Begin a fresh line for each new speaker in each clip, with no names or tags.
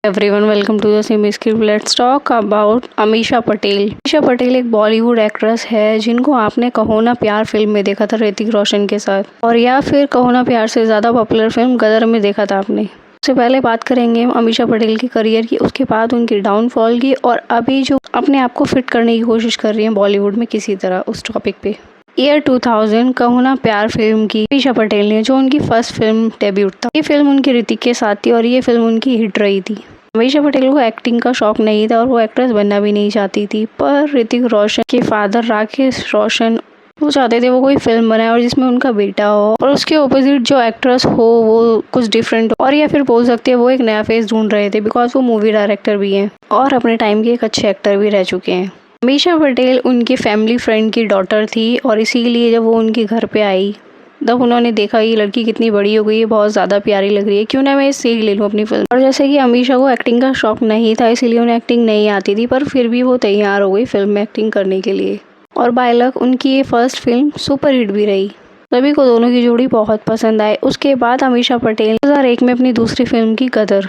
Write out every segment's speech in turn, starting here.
Everyone, welcome to the Semi Script. Let's talk about Amisha Patel. Amisha Patel एक Bollywood actress है जिनको आपने कहो ना प्यार फिल्म में देखा था ऋतिक रोशन के साथ, और या फिर कहो ना प्यार से ज़्यादा पॉपुलर फिल्म गदर में देखा था आपने। उससे पहले बात करेंगे हम अमीषा पटेल के करियर की, उसके बाद उनकी डाउनफॉल की, और अभी जो अपने आप को फिट करने की कोशिश कर रही हैं बॉलीवुड में किसी तरह, उस टॉपिक पे। ईयर 2000 कहो ना प्यार फिल्म की अमीषा पटेल ने, जो उनकी फर्स्ट फिल्म डेब्यूट था। ये फिल्म उनकी ऋतिक के साथ थी और ये फिल्म उनकी हिट रही थी। अमीषा पटेल को एक्टिंग का शौक नहीं था और वो एक्ट्रेस बनना भी नहीं चाहती थी, पर ऋतिक रोशन के फादर राकेश रोशन वो चाहते थे वो कोई फिल्म बनाए और जिसमें उनका बेटा हो, और उसके ऑपोजिट जो एक्ट्रेस हो वो कुछ डिफरेंट हो, और या फिर बोल सकते हैं वो एक नया फेस ढूंढ रहे थे, बिकॉज वो मूवी डायरेक्टर भी हैं और अपने टाइम के एक अच्छे एक्टर भी रह चुके हैं। अमीषा पटेल उनके फैमिली फ्रेंड की डॉटर थी, और इसीलिए जब वो उनके घर पे आई तब उन्होंने देखा ये लड़की कितनी बड़ी हो गई है, बहुत ज़्यादा प्यारी लग रही है, क्यों ना मैं इससे ही ले लूँ अपनी फिल्म। और जैसे कि अमीषा को एक्टिंग का शौक नहीं था, इसीलिए उन्हें एक्टिंग नहीं आती थी, पर फिर भी वो तैयार हो गई फिल्म में एक्टिंग करने के लिए, और बाय लक उनकी ये फर्स्ट फिल्म सुपर हिट भी रही। सभी को दोनों की जोड़ी बहुत पसंद आई। उसके बाद अमीषा पटेल 2001 में अपनी दूसरी फिल्म की गदर,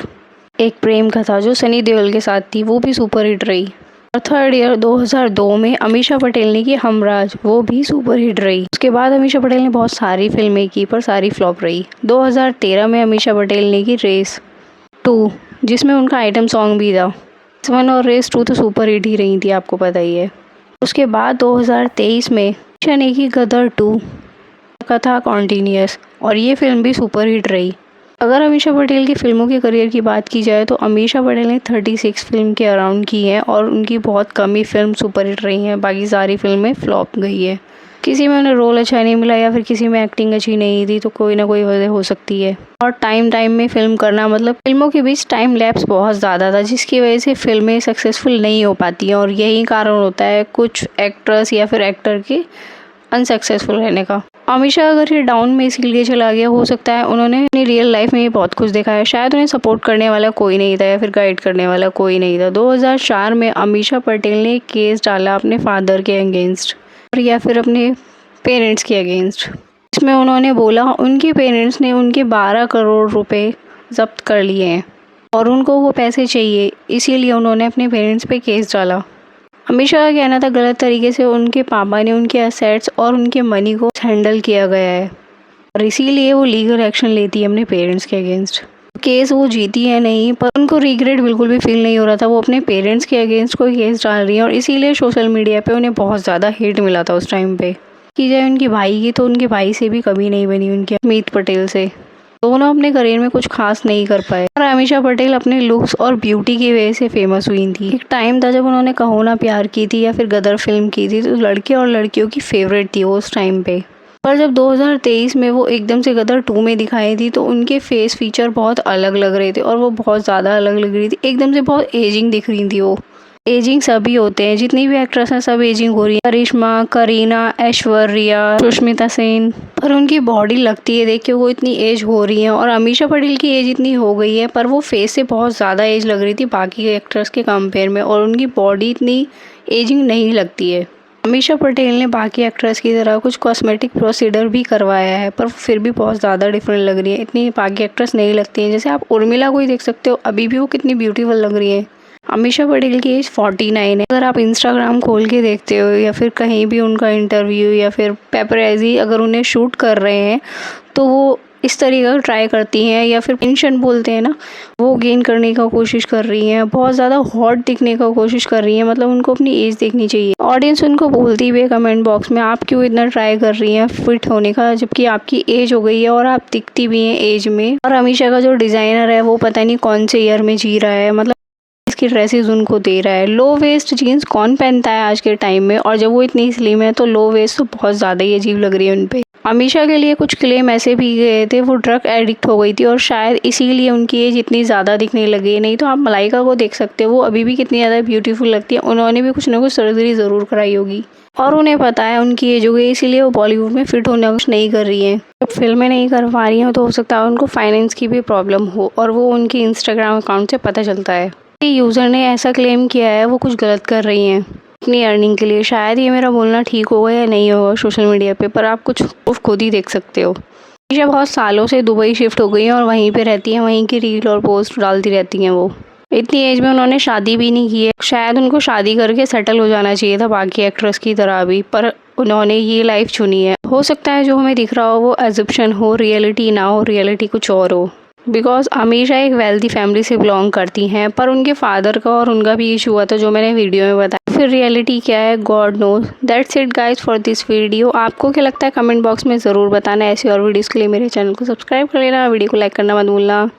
एक प्रेम कथा जो सनी देओल के साथ थी, वो भी सुपर हिट रही। और थर्ड ईयर 2002 में अमीषा पटेल ने की हमराज, वो भी सुपर हिट रही। उसके बाद अमीषा पटेल ने बहुत सारी फिल्में की पर सारी फ्लॉप रही। 2013 में अमीषा पटेल ने की रेस 2, जिसमें उनका आइटम सॉन्ग भी था। रेस 1 और रेस 2 तो सुपर हिट ही रही थी, आपको पता ही है। उसके बाद 2023 में अमीषा ने की गदर 2 कथा कॉन्टिन्यूअस, और ये फिल्म भी सुपर हिट रही। अगर अमीषा पटेल की फिल्मों के करियर की बात की जाए तो अमीषा पटेल ने 36 फिल्म के अराउंड की है, और उनकी बहुत कम ही फिल्म सुपर हिट रही हैं, बाकी सारी फिल्में फ्लॉप गई है। किसी में उन्हें रोल अच्छा नहीं मिला या फिर किसी में एक्टिंग अच्छी नहीं थी, तो कोई ना कोई वजह हो सकती है। और टाइम में फिल्म करना मतलब फिल्मों के बीच टाइम लैप्स बहुत ज़्यादा था, जिसकी वजह से फिल्में सक्सेसफुल नहीं हो पाती हैं, और यही कारण होता है कुछ एक्ट्रेस या फिर एक्टर के अनसक्सेसफुल रहने का। अमीषा अगर ये डाउन में इसीलिए चला गया, हो सकता है उन्होंने अपनी रियल लाइफ में ये बहुत कुछ देखा है, शायद उन्हें सपोर्ट करने वाला कोई नहीं था या फिर गाइड करने वाला कोई नहीं था। 2004 में अमीषा पटेल ने केस डाला अपने फादर के अगेंस्ट, और या फिर अपने पेरेंट्स के अगेंस्ट। इसमें उन्होंने बोला उनके पेरेंट्स ने उनके 12 करोड़ रुपए जब्त कर लिए हैं और उनको वो पैसे चाहिए, इसीलिए उन्होंने अपने पेरेंट्स पे केस डाला। अमीषा का कहना था गलत तरीके से उनके पापा ने उनके असेट्स और उनके मनी को हैंडल किया गया है, और इसीलिए वो लीगल एक्शन लेती है अपने पेरेंट्स के अगेंस्ट। केस वो जीती है नहीं, पर उनको रिग्रेट बिल्कुल भी फील नहीं हो रहा था, वो अपने पेरेंट्स के अगेंस्ट कोई केस डाल रही है, और इसीलिए सोशल मीडिया पे उन्हें बहुत ज़्यादा हेट मिला था उस टाइम पे। की जाए उनके भाई की, तो उनके भाई से भी कमी नहीं बनी उनके अमित पटेल से। दोनों अपने करियर में कुछ खास नहीं कर पाए, और अमीषा पटेल अपने लुक्स और ब्यूटी की वजह से फेमस हुई थी। एक टाइम था जब उन्होंने कहो ना प्यार की थी या फिर गदर फिल्म की थी, तो लड़के और लड़कियों की फेवरेट थी वो उस टाइम पे। पर जब 2023 में वो एकदम से गदर 2 में दिखाई थी, तो उनके फेस फीचर बहुत अलग लग रहे थे, और वो बहुत ज़्यादा अलग लग रही थी, एकदम से बहुत एजिंग दिख रही थी वो। एजिंग सभी होते हैं, जितनी भी एक्ट्रेस हैं सब एजिंग हो रही है, करिश्मा, करीना, ऐश्वर्या, सुष्मिता सेन, पर उनकी बॉडी लगती है देख के वो इतनी एज हो रही है। और अमीषा पटेल की एज इतनी हो गई है, पर वो फेस से बहुत ज़्यादा एज लग रही थी बाकी एक्ट्रेस के कंपेयर में, और उनकी बॉडी इतनी एजिंग नहीं लगती है। अमीषा पटेल ने बाकी एक्ट्रेस की तरह कुछ कॉस्मेटिक प्रोसीजर भी करवाया है, पर फिर भी बहुत ज़्यादा डिफरेंट लग रही है, इतनी बाकी एक्ट्रेस नहीं लगती हैं। जैसे आप उर्मिला को ही देख सकते हो, अभी भी वो कितनी ब्यूटीफुल लग रही है। अमीषा पटेल की एज 49 है। अगर आप इंस्टाग्राम खोल के देखते हो या फिर कहीं भी उनका इंटरव्यू या फिर पेपरैजी अगर उन्हें शूट कर रहे हैं, तो वो इस तरीके का ट्राई करती हैं, या फिर टेंशन बोलते हैं ना, वो गेन करने का कोशिश कर रही हैं, बहुत ज़्यादा हॉट दिखने का कोशिश कर रही हैं, मतलब उनको अपनी एज देखनी चाहिए। ऑडियंस उनको बोलती भी है कमेंट बॉक्स में, आप क्यों इतना ट्राई कर रही हैं फिट होने का, जबकि आपकी एज हो गई है और आप दिखती भी हैं एज में। और अमीषा का जो डिज़ाइनर है वो पता नहीं कौन से ईयर में जी रहा है, मतलब की ड्रेसेस उनको दे रहा है। लो वेस्ट जीन्स कौन पहनता है आज के टाइम में, और जब वो इतनी स्लिम है तो लो वेस्ट तो बहुत ज़्यादा ही अजीब लग रही है उन पे। अमीषा के लिए कुछ क्लेम ऐसे भी गए थे, वो ड्रग एडिक्ट हो गई थी और शायद इसीलिए उनकी एज इतनी ज़्यादा दिखने लगी। नहीं तो आप मलाइका को देख सकते हो, वो अभी भी कितनी ज़्यादा ब्यूटीफुल लगती है, उन्होंने भी कुछ ना कुछ सर्जरी ज़रूर कराई होगी, और उन्हें पता है उनकी एज हो गई, इसीलिए वो बॉलीवुड में फिट होने कुछ नहीं कर रही हैं। जब फिल्में नहीं कर पा रही हैं तो हो सकता है उनको फाइनेंस की भी प्रॉब्लम हो, और वो उनकी इंस्टाग्राम अकाउंट से पता चलता है। यूज़र ने ऐसा क्लेम किया है वो कुछ गलत कर रही हैं अपनी अर्निंग के लिए। शायद ये मेरा बोलना ठीक होगा या नहीं होगा सोशल मीडिया पे, पर आप कुछ प्रूफ खुद ही देख सकते हो। अमीषा बहुत सालों से दुबई शिफ्ट हो गई हैं और वहीं पे रहती हैं, वहीं की रील और पोस्ट डालती रहती हैं वो। इतनी एज में उन्होंने शादी भी नहीं की है। शायद उनको शादी करके सेटल हो जाना चाहिए था बाकी एक्ट्रेस की तरह भी, पर उन्होंने ये लाइफ चुनी है। हो सकता है जो हमें दिख रहा हो वो एजिप्शन हो, रियलिटी ना हो, रियलिटी कुछ और हो। बिकॉज अमीशा एक वेल्दी फैमिली से बिलोंग करती हैं, पर उनके फादर का और उनका भी इशू हुआ था जो मैंने वीडियो में बताया। फिर रियलिटी क्या है, God knows. That's it guys for this video. आपको क्या लगता है कमेंट बॉक्स में ज़रूर बताना। ऐसी और वीडियोज़ के लिए मेरे चैनल को सब्सक्राइब कर लेना, वीडियो को लाइक करना मत भूलना।